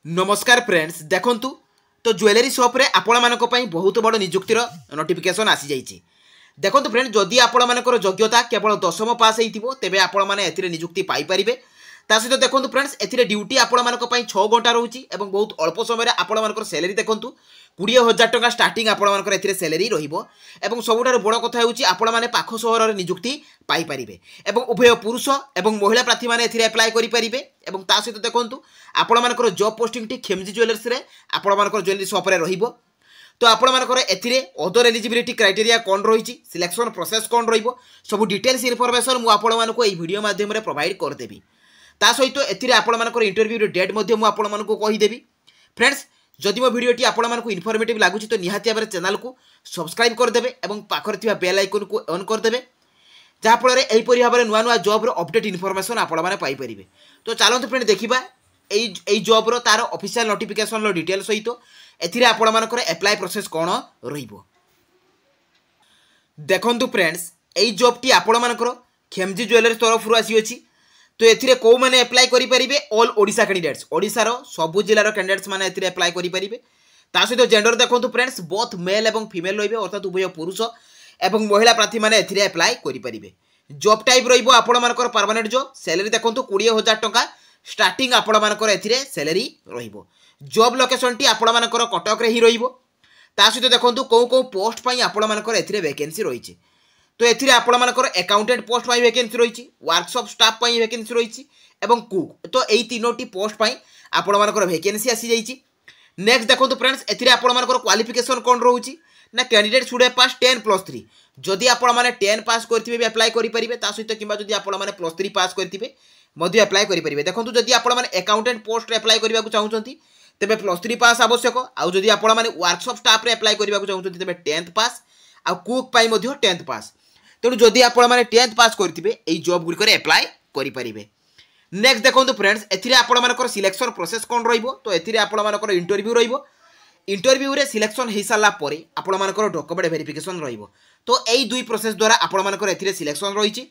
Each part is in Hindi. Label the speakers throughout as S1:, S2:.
S1: नमस्कार फ्रेंड्स देखंतु तो ज्वेलरी शॉप रे आपण मानक पई बहुत बड़ नियुक्तिर नोटिफिकेशन आसी जाइछि। देखंतु फ्रेंड जदि आपण मानकर योग्यता केवल 10वीं पास हेइथिबो तेबे आपण माने एथिरे नियुक्ति पाई परिबे। ता सहित देखंतु फ्रेंड्स एथिरे ड्यूटी आपण मानक पई 6 घंटा रहउछि एवं बहुत अल्प समय रे आपण मानकर सैलरी देखंतु 20,000 टका स्टार्टिंग आपण मानकर एथिरे सैलरी रहिबो एवं सबुठार बड़ कथा हेउछि आपण माने पाख सहर रे नियुक्ति पाई परिबे एवं उभय पुरुष एवं महिला प्रार्थी माने एथिरे अप्लाई करि परिबे एवं ता सहित देखंतु आपण मानकर जॉब पोस्टिंग टी खेमजी ज्वेलर्स रे आपण मानकर ज्वेलरी शॉप रे रहिबो। तो आपण मानकर एथिरे अदर एलिजिबिलिटी क्राइटेरिया कोन रहिछि सिलेक्शन प्रोसेस कोन रहिबो सब डिटेल्स इन्फॉर्मेशन मु आपण मानको एई वीडियो माध्यम रे प्रोवाइड कर देबी। ता सहित एथिरे आपण मानकर इंटरव्यू रे डेट मध्ये मु आपण मानको कहि देबी। फ्रेंड्स जदि मो वीडियो टी आपण मानको इन्फॉर्मेटिव लागुछि तो निहाती भाबरे चैनल को सब्सक्राइब कर देबे एवं पाखर थिबा बेल आइकन को ऑन कर देबे जहाँ फल एही परि भाबरे नुआ नुआ जॉब रो अपडेट इन्फॉर्मेशन आपण माने पाई परिबे। तो चलंतु फ्रेंड देखिबा एई जॉब रो तार ऑफिशियल नोटिफिकेशन रो डिटेल सहित एथिरे आपण मानकर अप्लाई प्रोसेस कोन रहिबो। देखंतु फ्रेंड्स एई जॉब टी आपण मानकर खेमजी ज्वेलर्स तरफ रु आसी अछि। तो एथिरे को माने अप्लाई करि परिबे ऑल ओडिशा कैंडिडेट्स ओडिसा रो सब जिल्ला रो कैंडिडेट्स माने एथिरे अप्लाई करि परिबे। ता सहित जेंडर देखंतु फ्रेंड्स बोथ मेल एवं फीमेल रहिबे अर्थात उभय पुरुष एवं महिला प्रार्थी माने एथिरे अप्लाई करि परिबे। जॉब टाइप रहिबो आपण मानकर परमानेंट जॉब सैलरी देखंतु 20,000 टका स्टार्टिंग आपण मानकर एथिरे सैलरी रहिबो। जॉब लोकेशन टी आपण मानकर कटक रे ही रहिबो। ता सहित देखंतु को पोस्ट पई आपण मानकर एथिरे वैकेंसी रहिछि। तो एथिरे आपण मानकर अकाउंटेंट पोस्ट पई वैकेंसी रहिछि वर्कशॉप स्टाफ पई वैकेंसी रहिछि एवं कुक तो एई तीनोटी पोस्ट पई आपण मानकर वैकेंसी आसी जाइछि। नेक्स्ट देखंतु फ्रेंड्स एथिरे आपण मानकर क्वालिफिकेशन कोन रहुछि ना कैंडिडेट शुड पास 10+3 जदि आपण माने 10 पास करथिबे भी अप्लाई करि परिबे। ता सहित किबा जदि आपण माने +3 पास करथिबे मध्ये अप्लाई करि परिबे। देखंतु जदि आपण माने अकाउंटेंट पोस्ट रे अप्लाई करिबा को चाहुचंती तेबे +3 पास आवश्यक आ जदि आपण माने वर्कशॉप स्टाफ रे अप्लाई करिबा को चाहुचंती तेबे 10th पास आ कुक पई मध्ये 10th पास। तेणु जदि आपण माने 10th पास करथिबे एई जॉब गुडी करे अप्लाई करि परिबे। नेक्स्ट देखंतु फ्रेंड्स एथिरे आपण मानकर सिलेक्शन प्रोसेस कोन रहिबो। तो एथिरे आपण मानकर इंटरव्यू रहिबो। इंटरव्यू रे सिलेक्शन हे साला परे आपण मानकर डॉक्यूमेंट वेरिफिकेशन रहिबो। तो एई दुई प्रोसेस द्वारा आपण मानकर एथिरे सिलेक्शन रहिछि।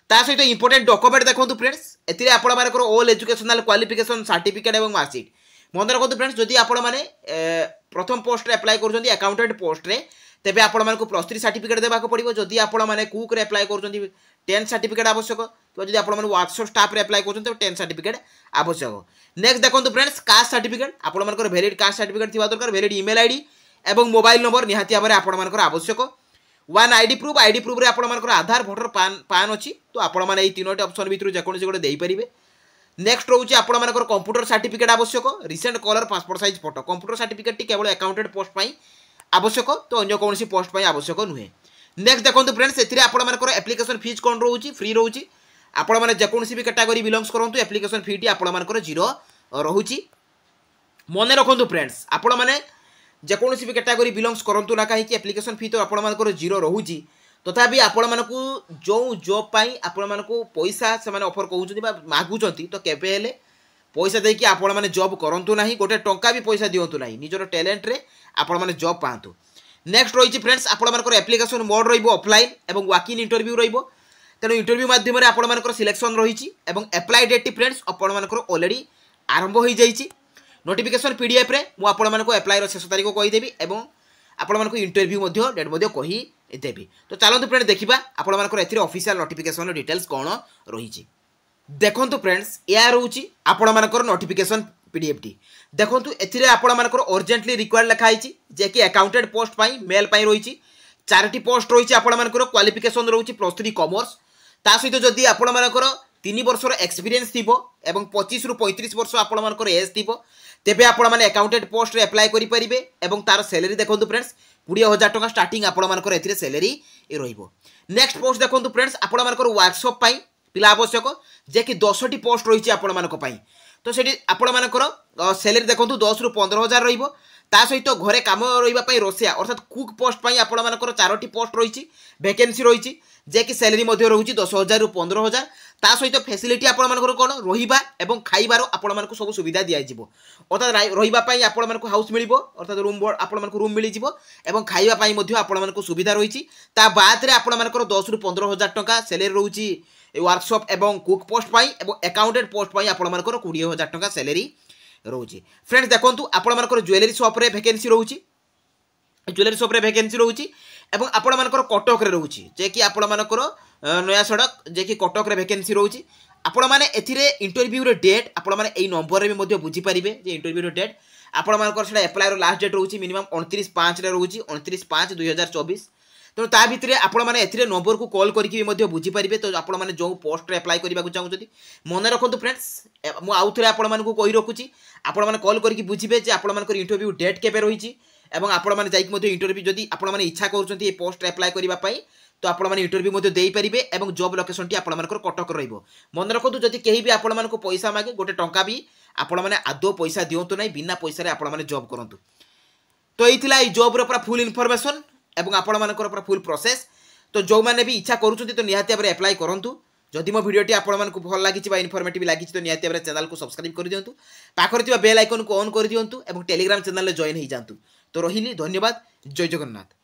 S1: ता सहित इंपोर्टेंट डॉक्यूमेंट देखंतु फ्रेंड्स एथिरे आपण मानकर ऑल एजुकेशनल क्वालिफिकेशन सर्टिफिकेट एवं मार्कशीट मन रखंतु फ्रेंड्स जदि आपण माने प्रथम पोस्ट रे अप्लाई करजंती अकाउंटेंट पोस्ट रे तेबे आपण मानको +3 सर्टिफिकेट देबा को पड़िबो। जदि आपण माने कुक रे अप्लाई करजंती 10 सर्टिफिकेट आवश्यक। तो जदि आपण माने वर्कशॉप स्टाफ रे अप्लाई करजंती 10 सर्टिफिकेट आवश्यक। नेक्स्ट देखंतु फ्रेंड्स कास्ट सर्टिफिकेट आपण मानकर वैलिड कास्ट सर्टिफिकेट थिबा दरकार वैलिड ईमेल आईडी एवं मोबाइल नंबर निहाती भाबरे आपण मानकर आवश्यक। वन आईडी प्रूफ रे आपण मानकर आधार वोटर पान अछि। तो आपण माने एई तीनोटी ऑप्शन भितरु जेकोनसी गोटे देई परिबे। नेक्स्ट रहउछि आपण मानकर कंप्यूटर सर्टिफिकेट आवश्यक recent colour passport size photo computer certificate T केवल अकाउंटेंट पोस्ट पई आवश्यक तो अन्य कोनसी पोस्ट पई आवश्यक नुहे। नेक्स्ट देखंतु फ्रेंड्स एथिरे आपण मानकर एप्लिकेशन फीस कोन रहउछि फ्री रहउछि। आपण माने जेकोनसी भी कैटेगरी बिलोंग्स करंतु एप्लिकेशन फी टी आपण मानकर 0 रहउछि। मने रखंतु फ्रेंड्स आपण माने जेकोनसी भी कैटेगरी बिलोंग्स करंतु ना काहे कि एप्लिकेशन फी तो आपण मानकर 0 रहउछि तथापि आपण मानकु जो जॉब पाई आपण मानकु पैसा से माने ऑफर कहउछथि बा मागुछथि तो केबे हेले पैसा देकी आपण माने जॉब करंतु नाही गोटे टंका भी पैसा दियंतु नाही निजर टैलेंट रे आपण माने जॉब पांतु। नेक्स्ट रहिछि फ्रेंड्स आपण मानकर एप्लिकेशन मोड रहिबो ऑफलाइन एवं वॉक इन इंटरव्यू रहिबो। तेणु इंटरव्यू माध्यम रे आपण मानकर सिलेक्शन रहिछि एवं अप्लाई डेट फ्रेंड्स आपण मानकर ऑलरेडी आरंभ होई जाइछि। नोटिफिकेशन पीडीएफ रे मु आपण मानको अप्लाई रो शेष तारिख कहि देबी एवं आपण मानको इंटरव्यू मध्ये डेट मध्ये कहि देबी। तो चलंतु फ्रेंड देखिबा आपण मानकर एथिरे ऑफिशियल नोटिफिकेशन डिटेल्स कोन रहिछि। देखंतु फ्रेंड्स या रहउछि आपण मानकर नोटिफिकेशन पीडीएफ टी देखंतु एथिरे आपण मानकर अर्जेंटली रिक्वायर्ड लिखा आइछि जे कि अकाउंटेंट पोस्ट पई मेल पई रहिछि। चारटी पोस्ट रहिछि आपण मानकर क्वालिफिकेशन रहउछि +3 कॉमर्स। ता सहित जदि आपण मानकर 3 वर्षर एक्सपीरियंस थिबो एवं 25 रु 35 वर्ष आपण मानकर एज थिबो तेबे आपण माने अकाउंटेंट पोस्ट रे अप्लाई करि परिबे एवं तार सैलरी देखंतु फ्रेंड्स 20,000 टका स्टार्टिंग आपण मानकर एथिरे सैलरी रहिबो। नेक्स्ट पोस्ट देखंतु फ्रेंड्स आपण मानकर वर्कशॉप पई पिला आवश्यक जे कि 10टी पोस्ट रहिछि आपण मानक पई। तो सेठी आपण मानकर सैलरी देखंतु 10 रु 15,000 रहिबो। ता सहित घरे काम रहिबा पई रोसिया अर्थात कुक पोस्ट पई आपण मानकर 4टी पोस्ट रहिछि वैकेंसी रहिछि जे कि सैलरी मध्ये रहउछि 10,000 रु 15,000। ता सहित फैसिलिटी आपण मानकर कोन रहिबा एवं खाइबार आपण मानक सब सुविधा दिया जिवो अर्थात रहिबा पई आपण मानक हाउस मिलिबो अर्थात रूम आपण मानक रूम मिलि जिवो एवं खाइबा पई मध्ये आपण मानक सुविधा रहिछि। ता बाद रे आपण मानकर 10 रु 15,000 टका सैलरी रहउछि वर्कशॉप एवं कुक पोस्ट पई एवं अकाउंटेंट पोस्ट पई आपण मानकर 20,000 टका सैलरी रोचे फ्रेंड्स देखो आपर ज्वेलरी सॉप्रे वैकेंसी रोचे ज्वेलरी सॉप्रे वैकेंसी रोचे एवं आपण मानकर कटक रे रोचे जे कि आपण मानकर नया सड़क जे कि कटक रे वैकेंसी रोचे आपण माने एथिरे इंटरव्यू रे डेट आपण माने एई नंबर रे भी मध्ये बुझी परिबे जे इंटरव्यू रे डेट आपण मानकर सेटा अप्लाई रो लास्ट डेट रोचे मिनिमम 29/5 रे रोचे 29/5/2024 तेणु ता भितर आपण मैंने एथिरे नंबर को कॉल करके बुझी पारे तो आपण मैंने जो पोस्ट अप्लाई करने चाहते मन रखु फ्रेंड्स मुझे आउ थे आपण मानक कही रखुची आपण मैंने कॉल करके बुझे जे आपण मानकर इंटरव्यू डेट केबे रही एवं आपण मैंने जाइए इंटरव्यू जदि आपण मैंने इच्छा कर पोस्ट अप्लाई करने तो आपण मैंने इंटरव्यू दे पारे और जॉब लोकेशन टी आपण मानकर कटक रहिबो मन रखु जदि कहीं भी आपण मानक पैसा मागे गोटे टंका भी आपण मैंने आदौ पैसा दिंतु ना बिना पैसा आपण मैंने जॉब करूँ तो यही जॉब पूरा फुल इनफॉरमेशन एवं आपण मानकर पूरा फुल प्रोसेस तो जो मैंने भी इच्छा करूँ तो निहाती भाव अप्लाई करूँ जदि मो भिडियोटी आपको भल लगी इनफॉर्मेटिव लगी तो निहाती भाव चैनल को सब्सक्राइब कर दिंतु पाखरे बेल आइकन को ऑन कर दिंतु और टेलीग्राम चैनल जॉइन हो जातु तो रही धन्यवाद जय जगन्नाथ।